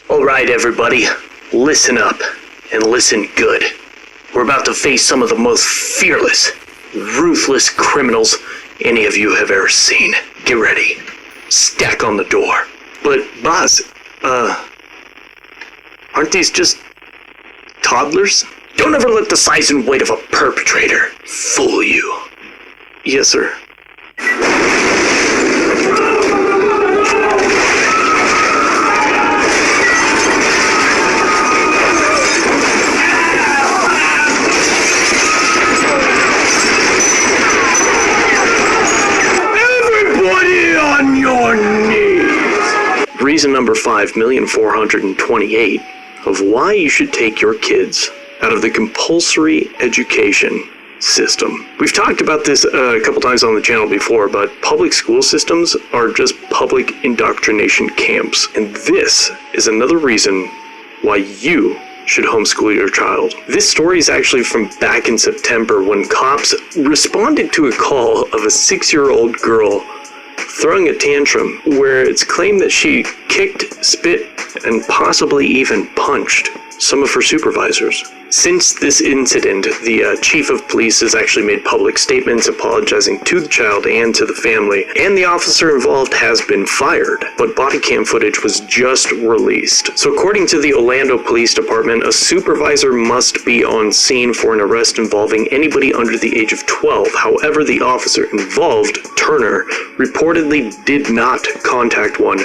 Alright, everybody, listen up, and listen good. We're about to face some of the most fearless, ruthless criminals any of you have ever seen. Get ready. Stack on the door. But, boss, aren't these just toddlers? Don't ever let the size and weight of a perpetrator fool you. Yes, sir. Reason number 5,428 of why you should take your kids out of the compulsory education system. We've talked about this a couple times on the channel before, but public school systems are just public indoctrination camps. And this is another reason why you should homeschool your child. This story is actually from back in September when cops responded to a call of a 6-year-old girl throwing a tantrum where it's claimed that she kicked, spit, and possibly even punched some of her supervisors. Since this incident, the chief of police has actually made public statements apologizing to the child and to the family, and the officer involved has been fired, but body cam footage was just released. So according to the Orlando Police Department, a supervisor must be on scene for an arrest involving anybody under the age of 12. However, the officer involved, Turner, reportedly did not contact one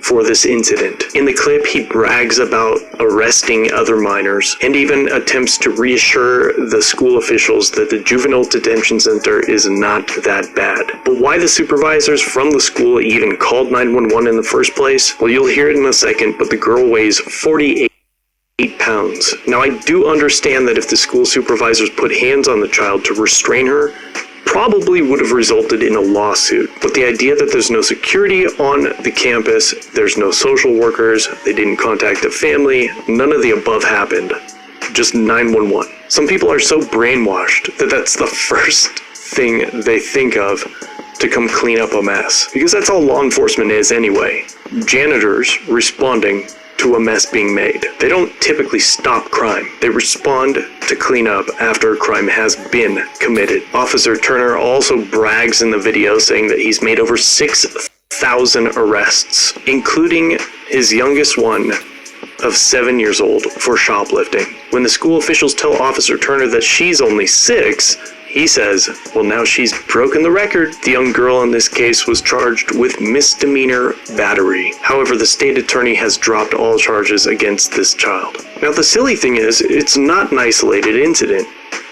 for this incident. In the clip, he brags about arresting other minors and even attempts to reassure the school officials that the juvenile detention center is not that bad. But why the supervisors from the school even called 911 in the first place? Well, you'll hear it in a second, but the girl weighs 48 pounds. Now, I do understand that if the school supervisors put hands on the child to restrain her, probably would have resulted in a lawsuit. But the idea that there's no security on the campus, there's no social workers, they didn't contact the family, none of the above happened. Just 911. Some people are so brainwashed that that's the first thing they think of to come clean up a mess. Because that's all law enforcement is anyway. Janitors responding to a mess being made. They don't typically stop crime. They respond to clean up after a crime has been committed. Officer Turner also brags in the video saying that he's made over 6,000 arrests, including his youngest one of 7 years old for shoplifting. When the school officials tell Officer Turner that she's only 6, he says, well, now she's broken the record. The young girl in this case was charged with misdemeanor battery. However, the state attorney has dropped all charges against this child. Now, the silly thing is, it's not an isolated incident.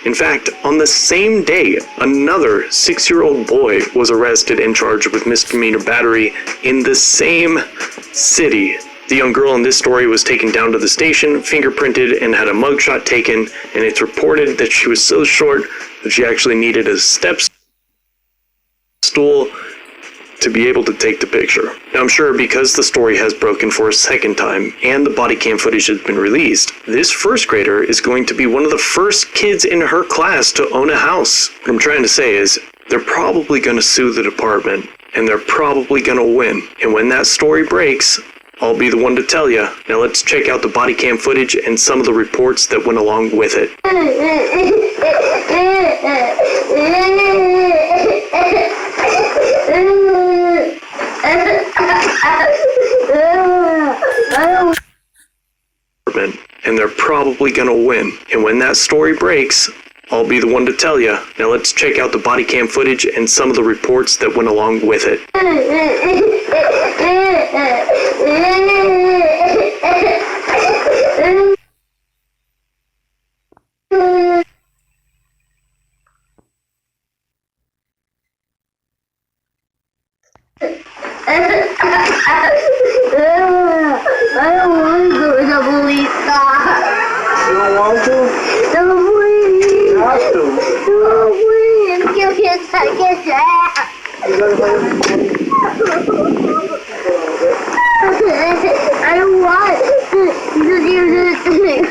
In fact, on the same day, another 6-year-old boy was arrested and charged with misdemeanor battery in the same city. The young girl in this story was taken down to the station, fingerprinted, and had a mugshot taken, and it's reported that she was so short that she actually needed a step stool to be able to take the picture. Now, I'm sure because the story has broken for a second time and the body cam footage has been released, this first grader is going to be one of the first kids in her class to own a house. What I'm trying to say is, they're probably going to sue the department, and they're probably going to win. And when that story breaks, I'll be the one to tell you. Now let's check out the body cam footage and some of the reports that went along with it. And they're probably gonna win. And when that story breaks, I'll be the one to tell you. Now let's check out the body cam footage and some of the reports that went along with it. I don't want to go to the police car. You don't want to? No, please. You have to. No, please. Give me a second. You gotta go to the police. I don't want to do this thing.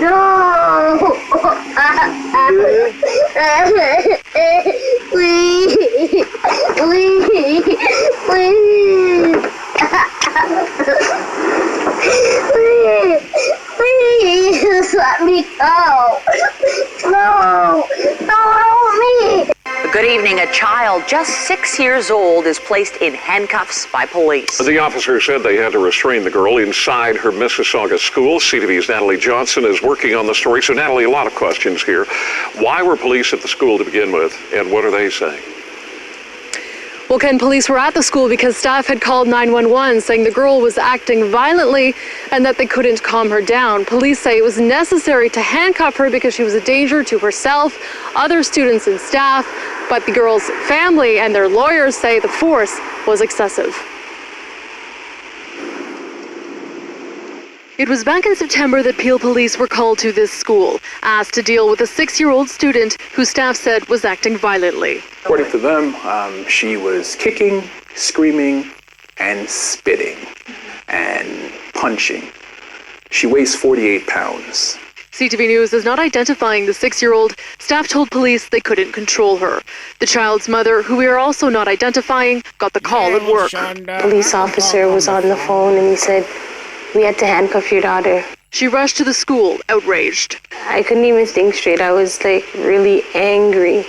No. Please. Please. Please. evening, a child just 6 years old is placed in handcuffs by police. The officer said they had to restrain the girl inside her Mississauga school. CTV's Natalie Johnson is working on the story. So, Natalie, a lot of questions here. Why were police at the school to begin with, and what are they saying? Well, Ken, police were at the school because staff had called 911 saying the girl was acting violently and that they couldn't calm her down. Police say it was necessary to handcuff her because she was a danger to herself, other students and staff, but the girl's family and their lawyers say the force was excessive. It was back in September that Peel police were called to this school, asked to deal with a 6-year-old student who staff said was acting violently. According to them, she was kicking, screaming, and spitting, and punching. She weighs 48 pounds. CTV News is not identifying the 6-year-old. Staff told police they couldn't control her. The child's mother, who we are also not identifying, got the call at work. Police officer was on the phone and he said, "We had to handcuff your daughter." She rushed to the school, outraged. I couldn't even think straight. I was really angry.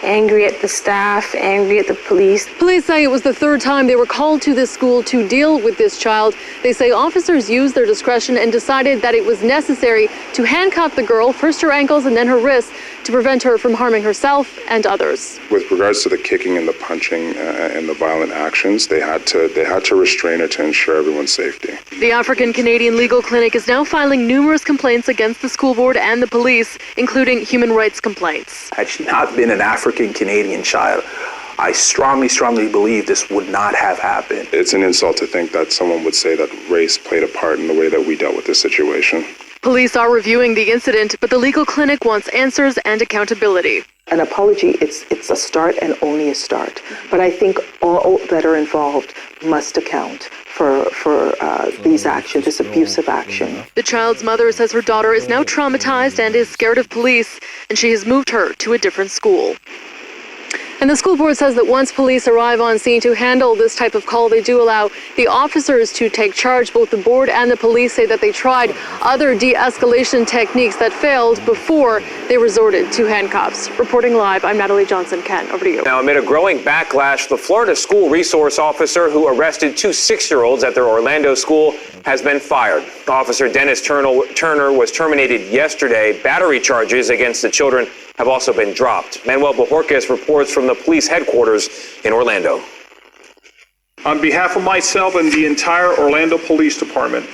Angry at the staff, angry at the police. Police say it was the third time they were called to this school to deal with this child. They say officers used their discretion and decided that it was necessary to handcuff the girl, first her ankles and then her wrists, to prevent her from harming herself and others. With regards to the kicking and the punching and the violent actions, they had to restrain her to ensure everyone's safety. The African Canadian Legal Clinic is now filing numerous complaints against the school board and the police, including human rights complaints. Had she not been an African Canadian child, I strongly believe this would not have happened. It's an insult to think that someone would say that race played a part in the way that we dealt with this situation. Police are reviewing the incident, but the legal clinic wants answers and accountability. An apology, it's a start and only a start. But I think all that are involved must account for these actions, this abusive action. The child's mother says her daughter is now traumatized and is scared of police, and she has moved her to a different school. And the school board says that once police arrive on scene to handle this type of call, they do allow the officers to take charge. Both the board and the police say that they tried other de-escalation techniques that failed before they resorted to handcuffs. Reporting live, I'm Natalie Johnson. Ken, over to you. Now, amid a growing backlash, the Florida school resource officer who arrested 2 6-year-olds at their Orlando school has been fired. Officer Dennis Turner was terminated yesterday. Battery charges against the children have also been dropped. Manuel Bojorquez reports from the police headquarters in Orlando. On behalf of myself and the entire Orlando Police Department,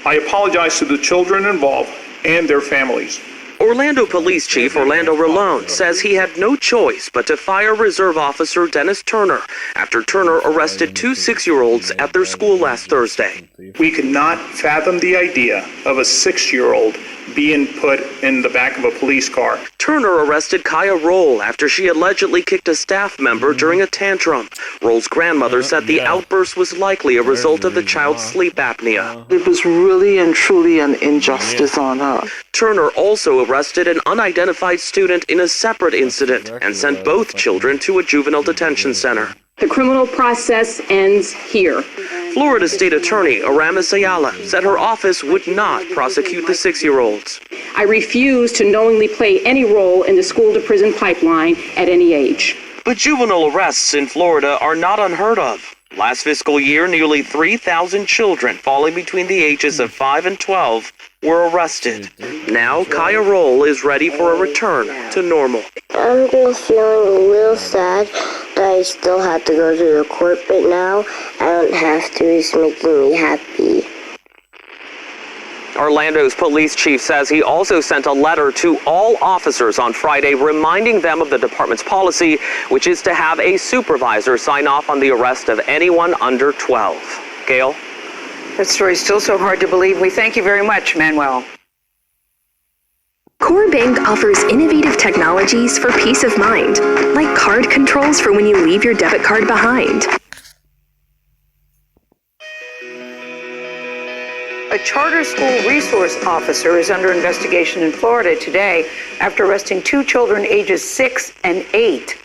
I apologize to the children involved and their families. Orlando Police Chief Orlando Rolone says he had no choice but to fire Reserve Officer Dennis Turner after Turner arrested 2 6-year-olds at their school last Thursday. We could not fathom the idea of a 6-year-old being put in the back of a police car. Turner arrested Kaya Roll after she allegedly kicked a staff member during a tantrum. Roll's grandmother said the outburst was likely a result of the child's sleep apnea. It was really and truly an injustice on her. Turner also arrested an unidentified student in a separate incident and sent both children to a juvenile detention center. The criminal process ends here. Florida State Attorney Aramis Ayala said her office would not prosecute the 6-year-olds. I refuse to knowingly play any role in the school-to-prison pipeline at any age. But juvenile arrests in Florida are not unheard of. Last fiscal year, nearly 3,000 children falling between the ages of 5 and 12 were arrested. Now, Kaya Roll is ready for a return to normal. I'm just feeling a little sad that I still have to go to the court, but now I don't have to. It's making me happy. Orlando's police chief says he also sent a letter to all officers on Friday reminding them of the department's policy, which is to have a supervisor sign off on the arrest of anyone under 12. Gail? That story's still so hard to believe. We thank you very much, Manuel. Core Bank offers innovative technologies for peace of mind, like card controls for when you leave your debit card behind. A charter school resource officer is under investigation in Florida today after arresting 2 children ages 6 and 8.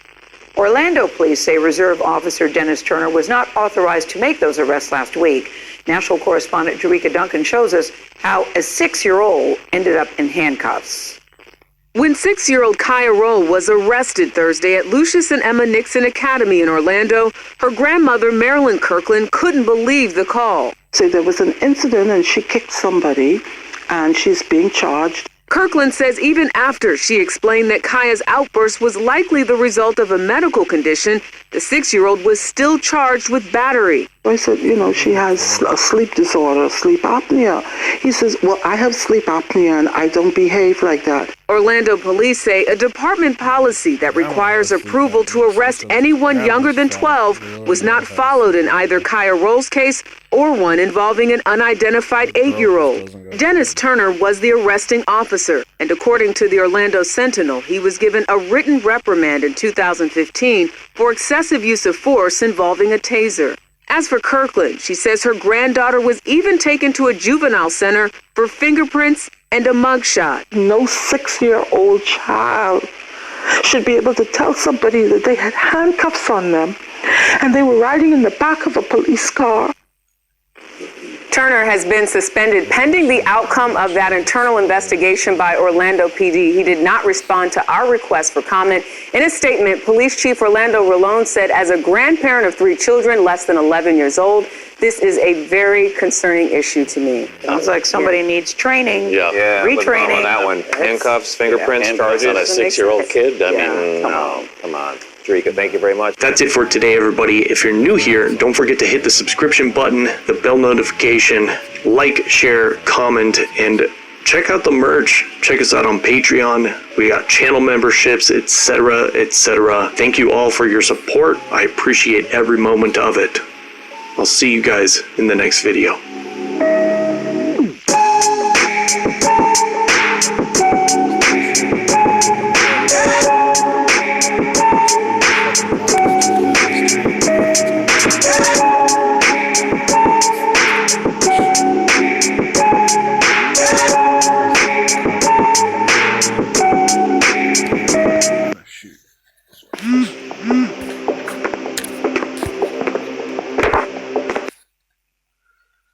Orlando police say Reserve Officer Dennis Turner was not authorized to make those arrests last week. National correspondent Jerika Duncan shows us how a 6-year-old ended up in handcuffs. When 6-year-old Kaya Roll was arrested Thursday at Lucius and Emma Nixon Academy in Orlando, her grandmother, Marilyn Kirkland, couldn't believe the call. So there was an incident and she kicked somebody and she's being charged. Kirkland says even after she explained that Kaya's outburst was likely the result of a medical condition, the 6-year-old was still charged with battery. I said, she has a sleep disorder, sleep apnea. He says, well, I have sleep apnea and I don't behave like that. Orlando police say a department policy that requires approval to arrest anyone younger than 12 was not followed in either Kaya Roll's case or one involving an unidentified 8-year-old. Dennis Turner was the arresting officer, and according to the Orlando Sentinel, he was given a written reprimand in 2015 for excessive use of force involving a taser. As for Kirkland, she says her granddaughter was even taken to a juvenile center for fingerprints and a mugshot. No 6-year-old child should be able to tell somebody that they had handcuffs on them and they were riding in the back of a police car. Turner has been suspended pending the outcome of that internal investigation by Orlando PD. He did not respond to our request for comment. In a statement, Police Chief Orlando Rolón said, as a grandparent of 3 children less than 11 years old, this is a very concerning issue to me. Sounds like somebody needs training, retraining. On that one, handcuffs, fingerprints, charges. On a 6-year-old kid. I mean, come on. Jerika, thank you very much. That's it for today, everybody. If you're new here, don't forget to hit the subscription button, the bell notification, like, share, comment, and check out the merch. Check us out on Patreon. We got channel memberships, etc., etc. Thank you all for your support. I appreciate every moment of it. I'll see you guys in the next video.